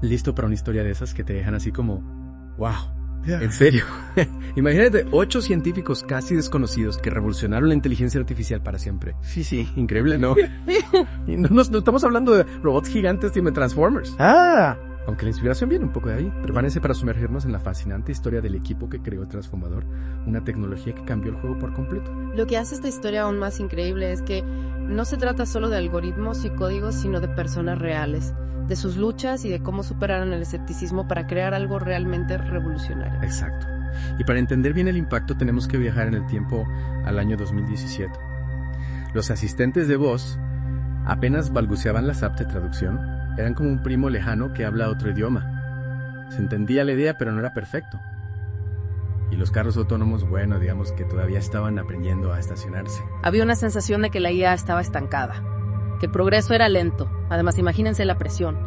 Listo para una historia de esas que te dejan así como, wow, en serio. Imagínate, 8 científicos casi desconocidos que revolucionaron la inteligencia artificial para siempre. Sí. Increíble, ¿no? Y no estamos hablando de robots gigantes y de Transformers. Aunque la inspiración viene un poco de ahí. Prepárense para sumergirnos en la fascinante historia del equipo que creó el Transformador, una tecnología que cambió el juego por completo. Lo que hace esta historia aún más increíble es que no se trata solo de algoritmos y códigos, sino de personas reales, de sus luchas y de cómo superaron el escepticismo para crear algo realmente revolucionario. Exacto. Y para entender bien el impacto tenemos que viajar en el tiempo al año 2017. Los asistentes de voz apenas balbuceaban las apps de traducción. Eran como un primo lejano que habla otro idioma. Se entendía la idea, pero no era perfecto. Y los carros autónomos, bueno, digamos que todavía estaban aprendiendo a estacionarse. Había una sensación de que la IA estaba estancada, que el progreso era lento. Además, imagínense la presión.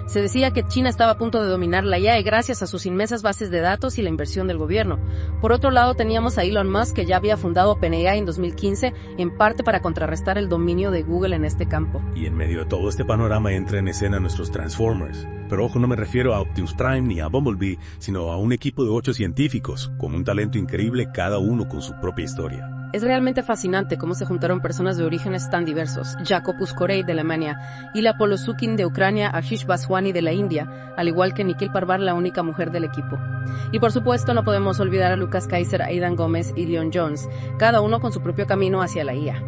Se decía que China estaba a punto de dominar la IA gracias a sus inmensas bases de datos y la inversión del gobierno. Por otro lado, teníamos a Elon Musk, que ya había fundado OpenAI en 2015, en parte para contrarrestar el dominio de Google en este campo. Y en medio de todo este panorama entra en escena nuestros Transformers. Pero ojo, no me refiero a Optimus Prime ni a Bumblebee, sino a un equipo de 8 científicos, con un talento increíble, cada uno con su propia historia. Es realmente fascinante cómo se juntaron personas de orígenes tan diversos. Jacob Uskorey de Alemania, Ila Polosukin de Ucrania, Ashish Vaswani de la India, al igual que Nikhil Parvar, la única mujer del equipo. Y por supuesto no podemos olvidar a Lucas Kaiser, Aidan Gómez y Leon Jones, cada uno con su propio camino hacia la IA.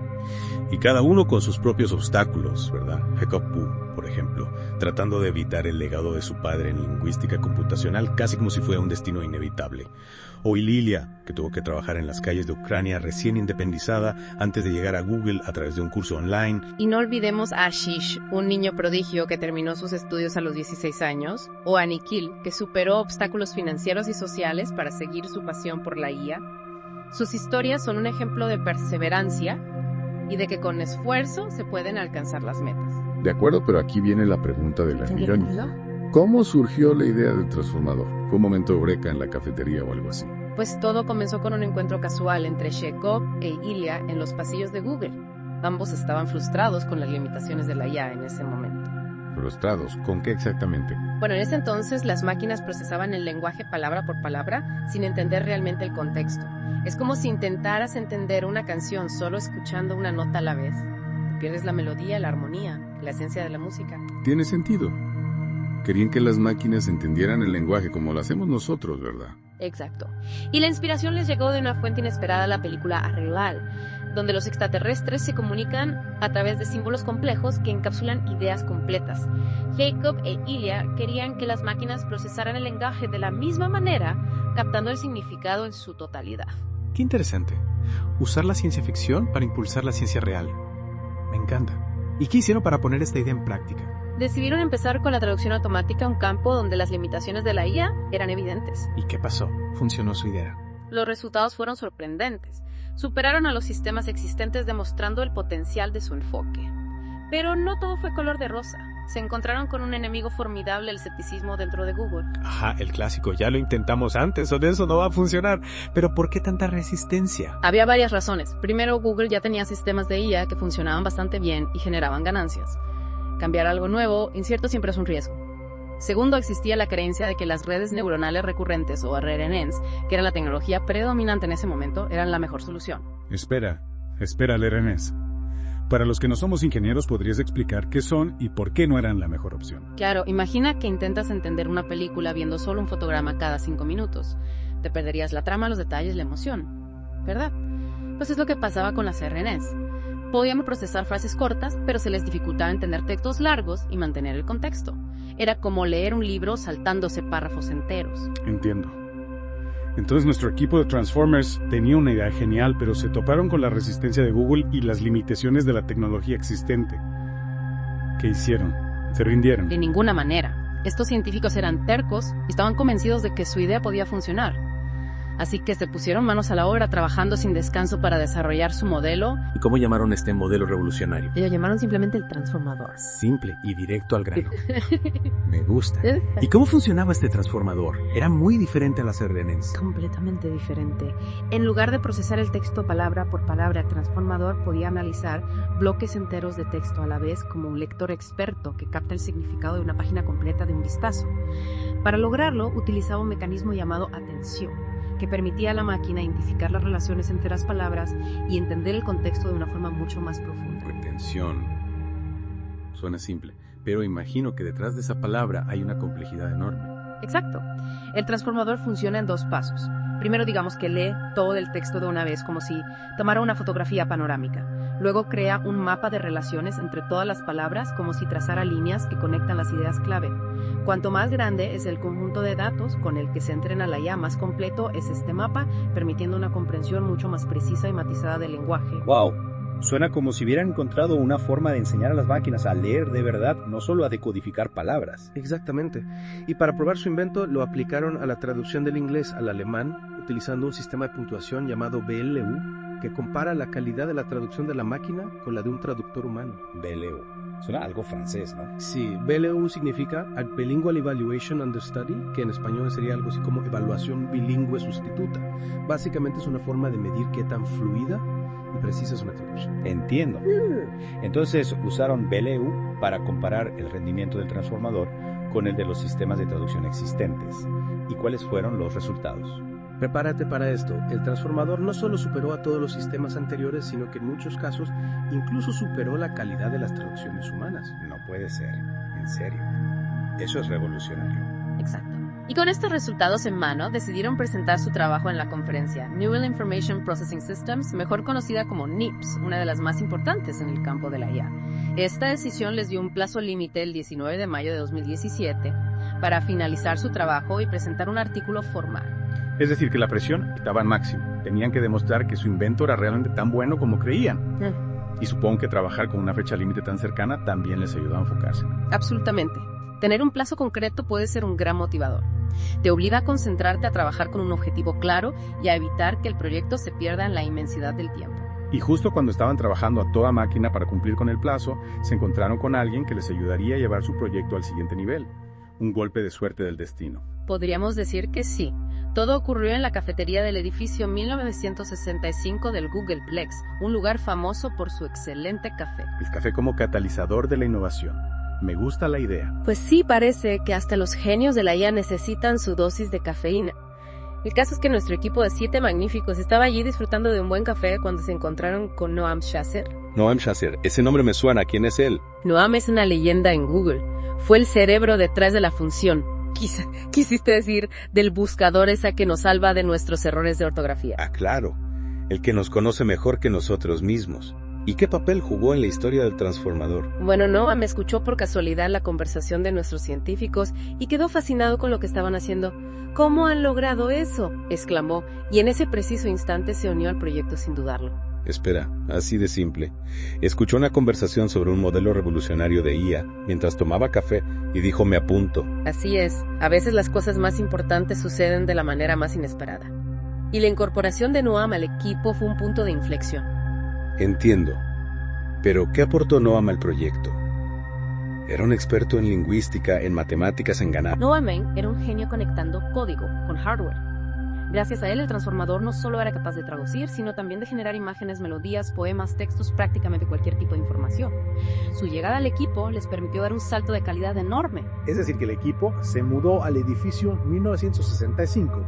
Y cada uno con sus propios obstáculos, ¿verdad? Jacob Pu, por ejemplo, tratando de evitar el legado de su padre en lingüística computacional, casi como si fuera un destino inevitable. O Lilia, que tuvo que trabajar en las calles de Ucrania recién independizada antes de llegar a Google a través de un curso online. Y no olvidemos a Ashish, un niño prodigio que terminó sus estudios a los 16 años, o a Nikhil, que superó obstáculos financieros y sociales para seguir su pasión por la IA. Sus historias son un ejemplo de perseverancia y de que con esfuerzo se pueden alcanzar las metas. De acuerdo, pero aquí viene la pregunta de la millón. ¿Cómo surgió la idea del transformador? ¿Fue un momento eureka en la cafetería o algo así? Pues todo comenzó con un encuentro casual entre Jacob e Ilya en los pasillos de Google. Ambos estaban frustrados con las limitaciones de la IA en ese momento. ¿Frustrados? ¿Con qué exactamente? Bueno, en ese entonces las máquinas procesaban el lenguaje palabra por palabra sin entender realmente el contexto. Es como si intentaras entender una canción solo escuchando una nota a la vez. Te pierdes la melodía, la armonía, la esencia de la música. Tiene sentido. Querían que las máquinas entendieran el lenguaje como lo hacemos nosotros, ¿verdad? Exacto. Y la inspiración les llegó de una fuente inesperada, la película Arrival, donde los extraterrestres se comunican a través de símbolos complejos que encapsulan ideas completas. Jacob e Ilya querían que las máquinas procesaran el lenguaje de la misma manera, captando el significado en su totalidad. Qué interesante. Usar la ciencia ficción para impulsar la ciencia real. Me encanta. ¿Y qué hicieron para poner esta idea en práctica? Decidieron empezar con la traducción automática, un campo donde las limitaciones de la IA eran evidentes. ¿Y qué pasó? Funcionó su idea. Los resultados fueron sorprendentes. Superaron a los sistemas existentes demostrando el potencial de su enfoque. Pero no todo fue color de rosa. Se encontraron con un enemigo formidable, el escepticismo dentro de Google. Ajá, el clásico, ya lo intentamos antes, o de eso no va a funcionar. Pero ¿por qué tanta resistencia? Había varias razones. Primero, Google ya tenía sistemas de IA que funcionaban bastante bien y generaban ganancias. Cambiar algo nuevo, incierto, siempre es un riesgo. Segundo, existía la creencia de que las redes neuronales recurrentes o RNNs, que era la tecnología predominante en ese momento, eran la mejor solución. Espera, RNNs. Para los que no somos ingenieros, ¿podrías explicar qué son y por qué no eran la mejor opción? Claro, imagina que intentas entender una película viendo solo un fotograma cada 5 minutos. Te perderías la trama, los detalles, la emoción, ¿verdad? Pues es lo que pasaba con las RNNs. Podían procesar frases cortas, pero se les dificultaba entender textos largos y mantener el contexto. Era como leer un libro saltándose párrafos enteros. Entiendo. Entonces nuestro equipo de Transformers tenía una idea genial, pero se toparon con la resistencia de Google y las limitaciones de la tecnología existente. ¿Qué hicieron? ¿Se rindieron? De ninguna manera. Estos científicos eran tercos y estaban convencidos de que su idea podía funcionar. Así que se pusieron manos a la obra trabajando sin descanso para desarrollar su modelo. ¿Y cómo llamaron este modelo revolucionario? Lo llamaron simplemente el transformador. Simple y directo al grano. Me gusta. ¿Y cómo funcionaba este transformador? Era muy diferente a las RNNs. Completamente diferente. En lugar de procesar el texto palabra por palabra, el transformador podía analizar bloques enteros de texto a la vez como un lector experto que capta el significado de una página completa de un vistazo. Para lograrlo, utilizaba un mecanismo llamado atención, que permitía a la máquina identificar las relaciones entre las palabras y entender el contexto de una forma mucho más profunda. Retención. Suena simple, pero imagino que detrás de esa palabra hay una complejidad enorme. Exacto. El transformador funciona en 2 pasos. Primero, digamos que lee todo el texto de una vez, como si tomara una fotografía panorámica. Luego crea un mapa de relaciones entre todas las palabras, como si trazara líneas que conectan las ideas clave. Cuanto más grande es el conjunto de datos con el que se entrena la IA, más completo es este mapa, permitiendo una comprensión mucho más precisa y matizada del lenguaje. ¡Wow! Suena como si hubieran encontrado una forma de enseñar a las máquinas a leer de verdad, no solo a decodificar palabras. Exactamente. Y para probar su invento lo aplicaron a la traducción del inglés al alemán, utilizando un sistema de puntuación llamado BLU, que compara la calidad de la traducción de la máquina con la de un traductor humano. BLU. Suena algo francés, ¿no? Sí, BLU significa Bilingual Evaluation and Study, que en español sería algo así como evaluación bilingüe sustituta. Básicamente es una forma de medir qué tan fluida y precisa es una traducción. Entiendo. Entonces usaron BLU para comparar el rendimiento del transformador con el de los sistemas de traducción existentes. ¿Y cuáles fueron los resultados? Prepárate para esto. El transformador no solo superó a todos los sistemas anteriores, sino que en muchos casos incluso superó la calidad de las traducciones humanas. No puede ser. En serio. Eso es revolucionario. Exacto. Y con estos resultados en mano, decidieron presentar su trabajo en la conferencia Neural Information Processing Systems, mejor conocida como NIPS, una de las más importantes en el campo de la IA. Esta decisión les dio un plazo límite el 19 de mayo de 2017 para finalizar su trabajo y presentar un artículo formal. Es decir, que la presión estaba al máximo. Tenían que demostrar que su invento era realmente tan bueno como creían. Y supongo que trabajar con una fecha límite tan cercana también les ayudó a enfocarse. Absolutamente. Tener un plazo concreto puede ser un gran motivador. Te obliga a concentrarte a trabajar con un objetivo claro y a evitar que el proyecto se pierda en la inmensidad del tiempo. Y justo cuando estaban trabajando a toda máquina para cumplir con el plazo, se encontraron con alguien que les ayudaría a llevar su proyecto al siguiente nivel. Un golpe de suerte del destino. Podríamos decir que sí. Todo ocurrió en la cafetería del edificio 1965 del Googleplex, un lugar famoso por su excelente café. El café como catalizador de la innovación. Me gusta la idea. Pues sí, parece que hasta los genios de la IA necesitan su dosis de cafeína. El caso es que nuestro equipo de 7 magníficos estaba allí disfrutando de un buen café cuando se encontraron con Noam Shazer. Noam Shazer, ese nombre me suena. ¿Quién es él? Noam es una leyenda en Google. Fue el cerebro detrás de la función. Quisiste decir del buscador esa que nos salva de nuestros errores de ortografía. Ah, claro. El que nos conoce mejor que nosotros mismos. ¿Y qué papel jugó en la historia del transformador? Bueno, Noam me escuchó por casualidad la conversación de nuestros científicos y quedó fascinado con lo que estaban haciendo. ¿Cómo han logrado eso?, exclamó, y en ese preciso instante se unió al proyecto sin dudarlo. Espera, así de simple. Escuchó una conversación sobre un modelo revolucionario de IA mientras tomaba café y dijo: me apunto. Así es, a veces las cosas más importantes suceden de la manera más inesperada. Y la incorporación de Noam al equipo fue un punto de inflexión. Entiendo. Pero, ¿qué aportó Noam al proyecto? Era un experto en lingüística, en matemáticas, en ganar. Noam era un genio conectando código con hardware. Gracias a él, el transformador no solo era capaz de traducir, sino también de generar imágenes, melodías, poemas, textos, prácticamente cualquier tipo de información. Su llegada al equipo les permitió dar un salto de calidad enorme. Es decir, que el equipo se mudó al edificio 1965,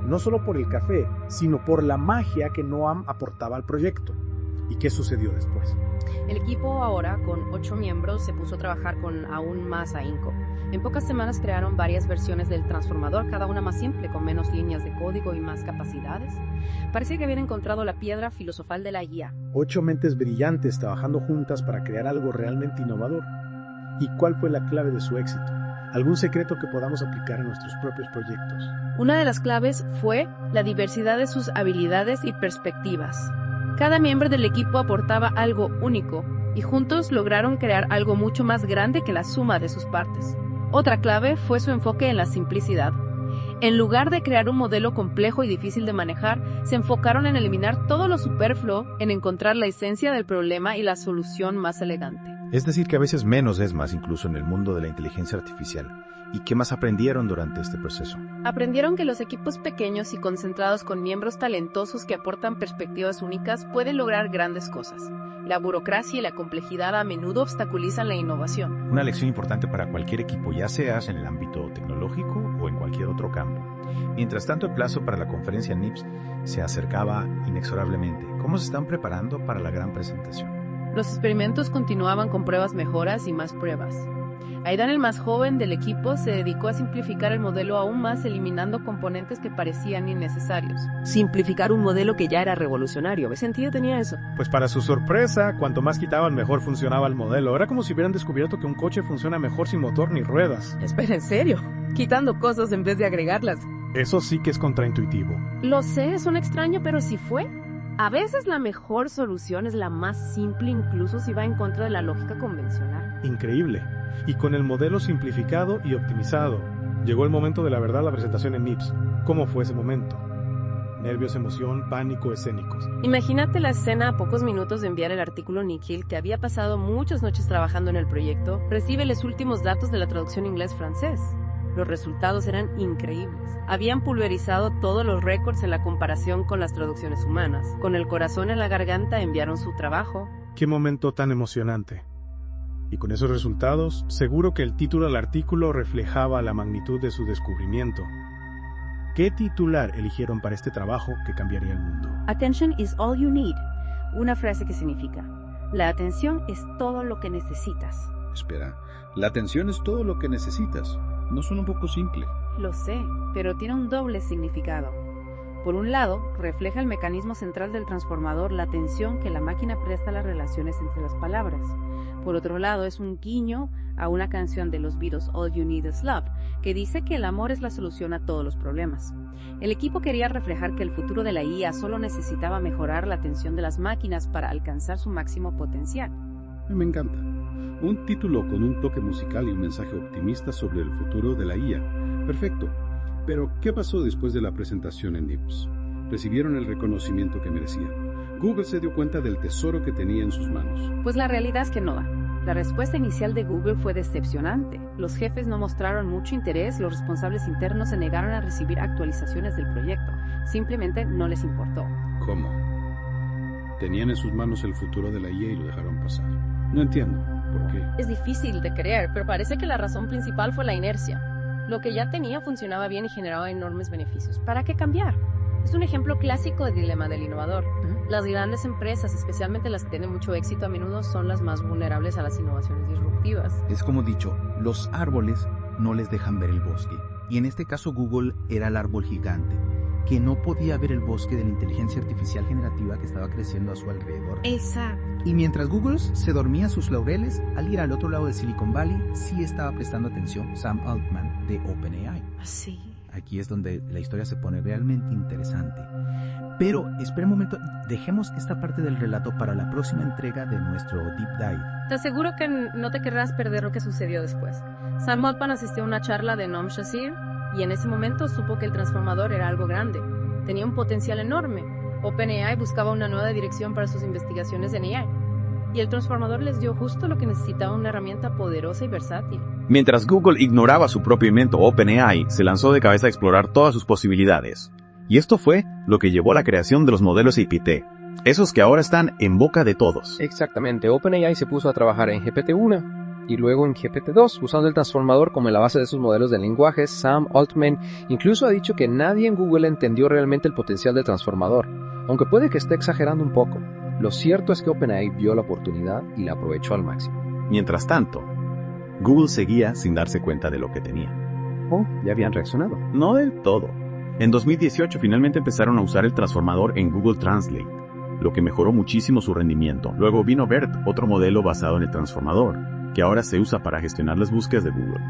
no solo por el café, sino por la magia que Noam aportaba al proyecto. ¿Y qué sucedió después? El equipo ahora, con 8 miembros, se puso a trabajar con aún más ahínco. En pocas semanas crearon varias versiones del transformador, cada una más simple, con menos líneas de código y más capacidades. Parecía que habían encontrado la piedra filosofal de la IA. 8 mentes brillantes trabajando juntas para crear algo realmente innovador. ¿Y cuál fue la clave de su éxito? ¿Algún secreto que podamos aplicar a nuestros propios proyectos? Una de las claves fue la diversidad de sus habilidades y perspectivas. Cada miembro del equipo aportaba algo único y juntos lograron crear algo mucho más grande que la suma de sus partes. Otra clave fue su enfoque en la simplicidad. En lugar de crear un modelo complejo y difícil de manejar, se enfocaron en eliminar todo lo superfluo, en encontrar la esencia del problema y la solución más elegante. Es decir, que a veces menos es más, incluso en el mundo de la inteligencia artificial. ¿Y qué más aprendieron durante este proceso? Aprendieron que los equipos pequeños y concentrados con miembros talentosos que aportan perspectivas únicas pueden lograr grandes cosas. La burocracia y la complejidad a menudo obstaculizan la innovación. Una lección importante para cualquier equipo, ya seas en el ámbito tecnológico o en cualquier otro campo. Mientras tanto, el plazo para la conferencia NIPS se acercaba inexorablemente. ¿Cómo se están preparando para la gran presentación? Los experimentos continuaban con pruebas mejoras y más pruebas. Aidan, el más joven del equipo, se dedicó a simplificar el modelo aún más, eliminando componentes que parecían innecesarios. Simplificar un modelo que ya era revolucionario. ¿Qué sentido tenía eso? Pues para su sorpresa, cuanto más quitaban, mejor funcionaba el modelo. Era como si hubieran descubierto que un coche funciona mejor sin motor ni ruedas. Espera, ¿en serio? Quitando cosas en vez de agregarlas. Eso sí que es contraintuitivo. Lo sé, suena extraño, pero sí fue. A veces la mejor solución es la más simple, incluso si va en contra de la lógica convencional. Increíble. Y con el modelo simplificado y optimizado, llegó el momento de la verdad, la presentación en NIPS. ¿Cómo fue ese momento? Nervios, emoción, pánico, escénicos. Imagínate la escena a pocos minutos de enviar el artículo. Nikhil, que había pasado muchas noches trabajando en el proyecto, recibe los últimos datos de la traducción inglés-francés. Los resultados eran increíbles. Habían pulverizado todos los récords en la comparación con las traducciones humanas. Con el corazón en la garganta enviaron su trabajo. ¡Qué momento tan emocionante! Y con esos resultados, seguro que el título del artículo reflejaba la magnitud de su descubrimiento. ¿Qué titular eligieron para este trabajo que cambiaría el mundo? Attention is all you need. Una frase que significa: la atención es todo lo que necesitas. Espera, ¿la atención es todo lo que necesitas? ¿No suena un poco simple? Lo sé, pero tiene un doble significado. Por un lado, refleja el mecanismo central del transformador, la atención que la máquina presta a las relaciones entre las palabras. Por otro lado, es un guiño a una canción de los Beatles, All You Need Is Love, que dice que el amor es la solución a todos los problemas. El equipo quería reflejar que el futuro de la IA solo necesitaba mejorar la atención de las máquinas para alcanzar su máximo potencial. Me encanta. Un título con un toque musical y un mensaje optimista sobre el futuro de la IA. Perfecto. Pero, ¿qué pasó después de la presentación en NIPS? Recibieron el reconocimiento que merecían. Google se dio cuenta del tesoro que tenía en sus manos. Pues la realidad es que no. La respuesta inicial de Google fue decepcionante. Los jefes no mostraron mucho interés, los responsables internos se negaron a recibir actualizaciones del proyecto. Simplemente no les importó. ¿Cómo? Tenían en sus manos el futuro de la IA y lo dejaron pasar. No entiendo. ¿Por qué? Es difícil de creer, pero parece que la razón principal fue la inercia. Lo que ya tenía funcionaba bien y generaba enormes beneficios. ¿Para qué cambiar? Es un ejemplo clásico del dilema del innovador. Las grandes empresas, especialmente las que tienen mucho éxito, a menudo son las más vulnerables a las innovaciones disruptivas. Es como dicho, los árboles no les dejan ver el bosque. Y en este caso Google era el árbol gigante, que no podía ver el bosque de la inteligencia artificial generativa que estaba creciendo a su alrededor. Exacto. Y mientras Google se dormía a sus laureles, alguien al otro lado de Silicon Valley sí estaba prestando atención, Sam Altman de OpenAI. Sí. Aquí es donde la historia se pone realmente interesante. Pero, espera un momento, dejemos esta parte del relato para la próxima entrega de nuestro Deep Dive. Te aseguro que no te querrás perder lo que sucedió después. Sam Altman asistió a una charla de Noam Shazir y en ese momento supo que el transformador era algo grande. Tenía un potencial enorme. OpenAI buscaba una nueva dirección para sus investigaciones en AI. Y el transformador les dio justo lo que necesitaba, una herramienta poderosa y versátil. Mientras Google ignoraba su propio invento OpenAI, se lanzó de cabeza a explorar todas sus posibilidades. Y esto fue lo que llevó a la creación de los modelos APT, esos que ahora están en boca de todos. Exactamente, OpenAI se puso a trabajar en GPT-1 y luego en GPT-2, usando el transformador como la base de sus modelos de lenguaje. Sam Altman incluso ha dicho que nadie en Google entendió realmente el potencial del transformador, aunque puede que esté exagerando un poco. Lo cierto es que OpenAI vio la oportunidad y la aprovechó al máximo. Mientras tanto, Google seguía sin darse cuenta de lo que tenía. Oh, ¿ya habían reaccionado? No del todo. En 2018 finalmente empezaron a usar el transformador en Google Translate, lo que mejoró muchísimo su rendimiento. Luego vino BERT, otro modelo basado en el transformador, que ahora se usa para gestionar las búsquedas de Google.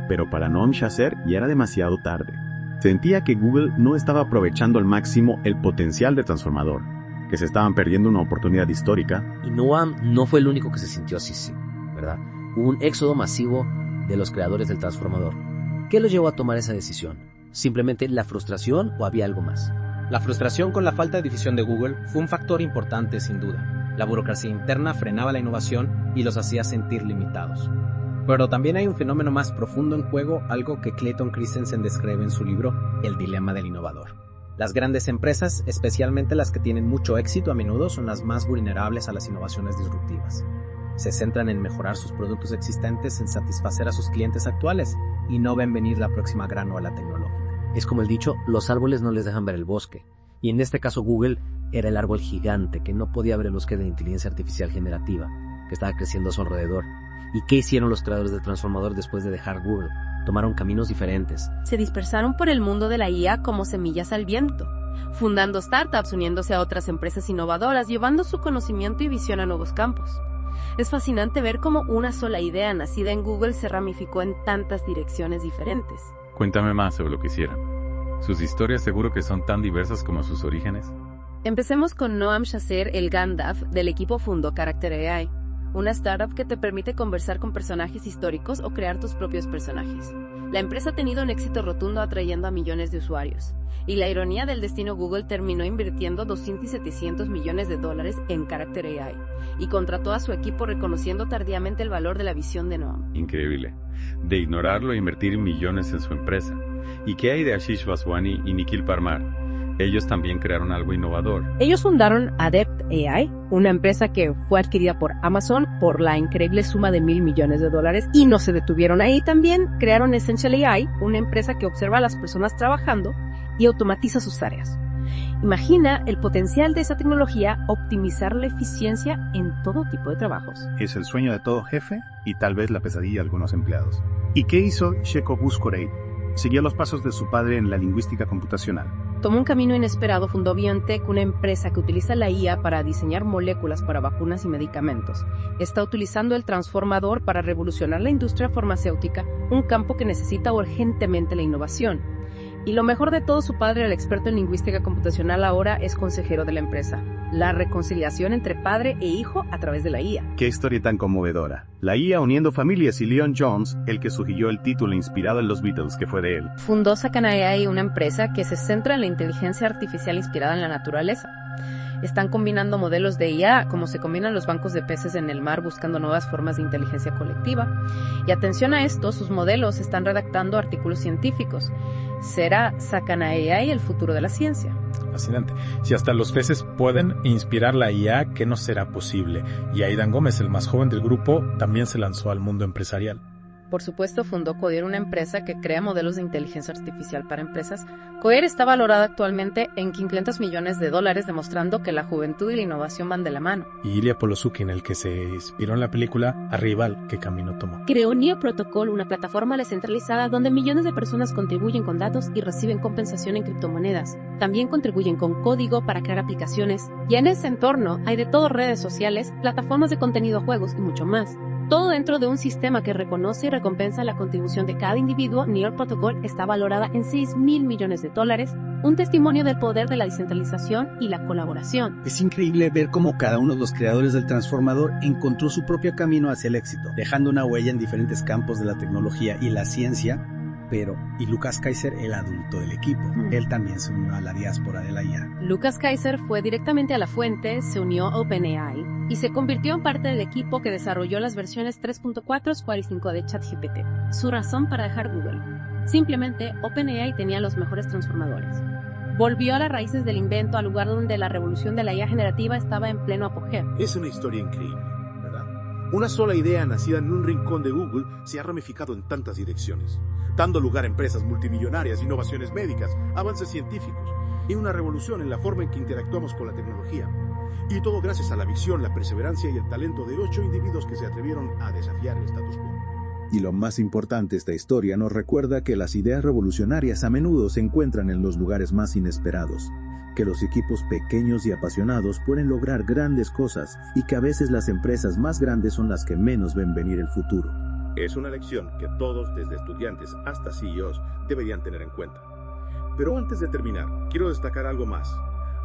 Pero para Noam Shazir ya era demasiado tarde. Sentía que Google no estaba aprovechando al máximo el potencial del transformador, que se estaban perdiendo una oportunidad histórica. Y Noam no fue el único que se sintió así, ¿verdad? Hubo un éxodo masivo de los creadores del transformador. ¿Qué los llevó a tomar esa decisión? ¿Simplemente la frustración o había algo más? La frustración con la falta de división de Google fue un factor importante sin duda. La burocracia interna frenaba la innovación y los hacía sentir limitados. Pero también hay un fenómeno más profundo en juego, algo que Clayton Christensen describe en su libro El dilema del innovador. Las grandes empresas, especialmente las que tienen mucho éxito, a menudo son las más vulnerables a las innovaciones disruptivas. Se centran en mejorar sus productos existentes, en satisfacer a sus clientes actuales y no ven venir la próxima gran ola tecnológica. Es como el dicho, los árboles no les dejan ver el bosque. Y en este caso Google era el árbol gigante que no podía ver el bosque de la inteligencia artificial generativa que estaba creciendo a su alrededor. ¿Y qué hicieron los creadores del transformador después de dejar Google? Tomaron caminos diferentes. Se dispersaron por el mundo de la IA como semillas al viento, fundando startups, uniéndose a otras empresas innovadoras, llevando su conocimiento y visión a nuevos campos. Es fascinante ver cómo una sola idea nacida en Google se ramificó en tantas direcciones diferentes. Cuéntame más sobre lo que hicieron. Sus historias seguro que son tan diversas como sus orígenes. Empecemos con Noam Shazer El Gandaf, del equipo fundó Character AI, una startup que te permite conversar con personajes históricos o crear tus propios personajes. La empresa ha tenido un éxito rotundo atrayendo a millones de usuarios. Y la ironía del destino, Google terminó invirtiendo $200 y $700 millones en Character AI y contrató a su equipo reconociendo tardíamente el valor de la visión de Noam. Increíble. De ignorarlo e invertir millones en su empresa. ¿Y qué hay de Ashish Vaswani y Nikhil Parmar? Ellos también crearon algo innovador. Ellos fundaron Adept AI, una empresa que fue adquirida por Amazon por la increíble suma de $1,000 millones y no se detuvieron ahí. También crearon Essential AI, una empresa que observa a las personas trabajando y automatiza sus tareas. Imagina el potencial de esa tecnología, optimizar la eficiencia en todo tipo de trabajos. Es el sueño de todo jefe y tal vez la pesadilla de algunos empleados. ¿Y qué hizo Shekov Buskoreit? Siguió los pasos de su padre en la lingüística computacional. Tomó un camino inesperado, fundó BioNTech, una empresa que utiliza la IA para diseñar moléculas para vacunas y medicamentos. Está utilizando el transformador para revolucionar la industria farmacéutica, un campo que necesita urgentemente la innovación. Y lo mejor de todo, su padre, el experto en lingüística computacional, ahora es consejero de la empresa. La reconciliación entre padre e hijo a través de la IA. Qué historia tan conmovedora. La IA uniendo familias y Leon Jones, el que sugirió el título inspirado en los Beatles, que fue de él. Fundó Sakana AI, una empresa que se centra en la inteligencia artificial inspirada en la naturaleza. Están combinando modelos de IA, como se combinan los bancos de peces en el mar buscando nuevas formas de inteligencia colectiva. Y atención a esto, sus modelos están redactando artículos científicos. ¿Será Sakana AI el futuro de la ciencia? Fascinante. Si hasta los peces pueden inspirar la IA, ¿qué no será posible? Y Aidan Gómez, el más joven del grupo, también se lanzó al mundo empresarial. Por supuesto, fundó Cohere, una empresa que crea modelos de inteligencia artificial para empresas. Cohere está valorada actualmente en $500 millones, demostrando que la juventud y la innovación van de la mano. Y Ilya Polosukin, el que se inspiró en la película Arrival, ¿qué camino tomó? Creó Neo Protocol, una plataforma descentralizada donde millones de personas contribuyen con datos y reciben compensación en criptomonedas. También contribuyen con código para crear aplicaciones. Y en ese entorno hay de todo: redes sociales, plataformas de contenido, juegos y mucho más. Todo dentro de un sistema que reconoce y recompensa la contribución de cada individuo. Neo Protocol está valorada en $6,000 millones, un testimonio del poder de la descentralización y la colaboración. Es increíble ver cómo cada uno de los creadores del transformador encontró su propio camino hacia el éxito, dejando una huella en diferentes campos de la tecnología y la ciencia. Y Lucas Kaiser, el adulto del equipo, él también se unió a la diáspora de la IA. Lucas Kaiser fue directamente a la fuente, se unió a OpenAI y se convirtió en parte del equipo que desarrolló las versiones 3.4, 4 y 5 de ChatGPT. Su razón para dejar Google: simplemente OpenAI tenía los mejores transformadores. Volvió a las raíces del invento, al lugar donde la revolución de la IA generativa estaba en pleno apogeo. Es una historia increíble, ¿verdad? Una sola idea nacida en un rincón de Google se ha ramificado en tantas direcciones, dando lugar a empresas multimillonarias, innovaciones médicas, avances científicos y una revolución en la forma en que interactuamos con la tecnología. Y todo gracias a la visión, la perseverancia y el talento de 8 individuos que se atrevieron a desafiar el status quo. Y lo más importante, esta historia nos recuerda que las ideas revolucionarias a menudo se encuentran en los lugares más inesperados, que los equipos pequeños y apasionados pueden lograr grandes cosas y que a veces las empresas más grandes son las que menos ven venir el futuro. Es una lección que todos, desde estudiantes hasta CEOs, deberían tener en cuenta. Pero antes de terminar, quiero destacar algo más.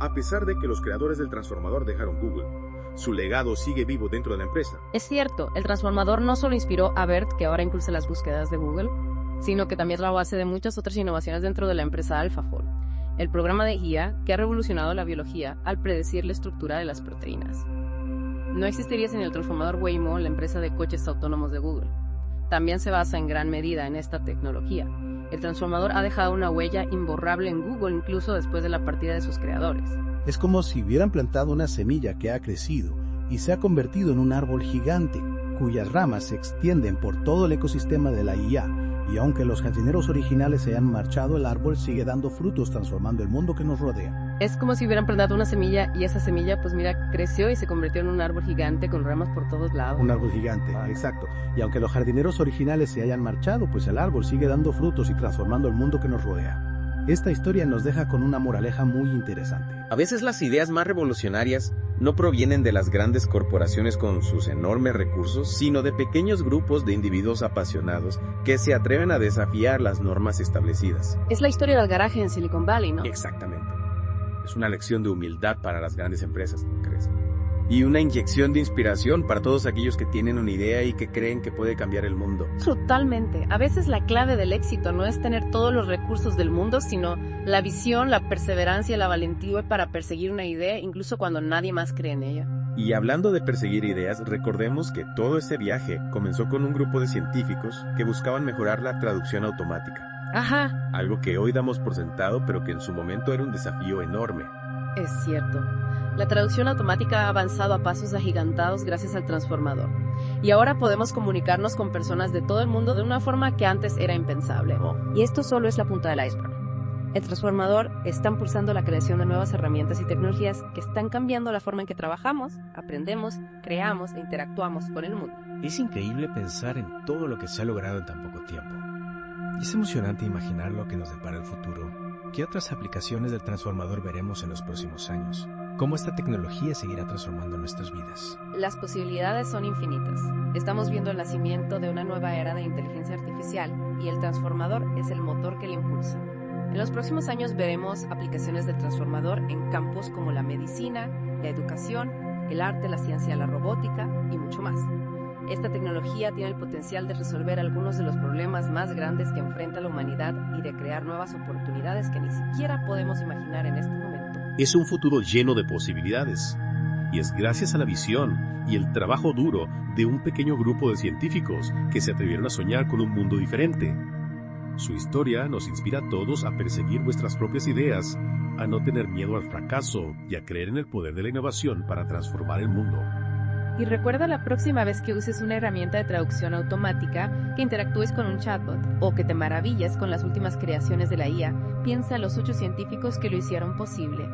A pesar de que los creadores del transformador dejaron Google, su legado sigue vivo dentro de la empresa. Es cierto, el transformador no solo inspiró a BERT, que ahora impulsa las búsquedas de Google, sino que también es la base de muchas otras innovaciones dentro de la empresa AlphaFold, el programa de IA que ha revolucionado la biología al predecir la estructura de las proteínas. No existiría sin el transformador Waymo, la empresa de coches autónomos de Google. También se basa en gran medida en esta tecnología. El transformador ha dejado una huella imborrable en Google incluso después de la partida de sus creadores. Es como si hubieran plantado una semilla que ha crecido y se ha convertido en un árbol gigante, cuyas ramas se extienden por todo el ecosistema de la IA, y aunque los jardineros originales se hayan marchado, el árbol sigue dando frutos transformando el mundo que nos rodea. Es como si hubieran plantado una semilla y esa semilla, pues mira, creció y se convirtió en un árbol gigante con ramas por todos lados. Un árbol gigante, exacto. Y aunque los jardineros originales se hayan marchado, pues el árbol sigue dando frutos y transformando el mundo que nos rodea. Esta historia nos deja con una moraleja muy interesante. A veces las ideas más revolucionarias no provienen de las grandes corporaciones con sus enormes recursos, sino de pequeños grupos de individuos apasionados que se atreven a desafiar las normas establecidas. Es la historia del garaje en Silicon Valley, ¿no? Exactamente. Es una lección de humildad para las grandes empresas, ¿no crees? Y una inyección de inspiración para todos aquellos que tienen una idea y que creen que puede cambiar el mundo. Totalmente. A veces la clave del éxito no es tener todos los recursos del mundo, sino la visión, la perseverancia, la valentía para perseguir una idea, incluso cuando nadie más cree en ella. Y hablando de perseguir ideas, recordemos que todo ese viaje comenzó con un grupo de científicos que buscaban mejorar la traducción automática. Ajá. Algo que hoy damos por sentado, pero que en su momento era un desafío enorme. Es cierto. La traducción automática ha avanzado a pasos agigantados gracias al transformador. Y ahora podemos comunicarnos con personas de todo el mundo de una forma que antes era impensable. Y esto solo es la punta del iceberg. El transformador está impulsando la creación de nuevas herramientas y tecnologías que están cambiando la forma en que trabajamos, aprendemos, creamos e interactuamos con el mundo. Es increíble pensar en todo lo que se ha logrado en tan poco tiempo. Y es emocionante imaginar lo que nos depara el futuro. ¿Qué otras aplicaciones del transformador veremos en los próximos años? ¿Cómo esta tecnología seguirá transformando nuestras vidas? Las posibilidades son infinitas. Estamos viendo el nacimiento de una nueva era de inteligencia artificial y el transformador es el motor que le impulsa. En los próximos años veremos aplicaciones del transformador en campos como la medicina, la educación, el arte, la ciencia, la robótica y mucho más. Esta tecnología tiene el potencial de resolver algunos de los problemas más grandes que enfrenta la humanidad y de crear nuevas oportunidades que ni siquiera podemos imaginar en este momento. Es un futuro lleno de posibilidades, y es gracias a la visión y el trabajo duro de un pequeño grupo de científicos que se atrevieron a soñar con un mundo diferente. Su historia nos inspira a todos a perseguir nuestras propias ideas, a no tener miedo al fracaso y a creer en el poder de la innovación para transformar el mundo. Y recuerda la próxima vez que uses una herramienta de traducción automática, que interactúes con un chatbot o que te maravilles con las últimas creaciones de la IA, piensa en los 8 científicos que lo hicieron posible.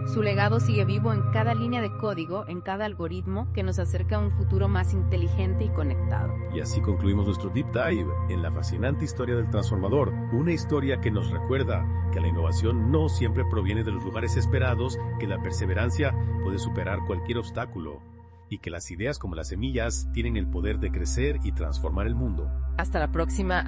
Su legado sigue vivo en cada línea de código, en cada algoritmo que nos acerca a un futuro más inteligente y conectado. Y así concluimos nuestro Deep Dive en la fascinante historia del transformador, una historia que nos recuerda que la innovación no siempre proviene de los lugares esperados, que la perseverancia puede superar cualquier obstáculo y que las ideas como las semillas tienen el poder de crecer y transformar el mundo. Hasta la próxima.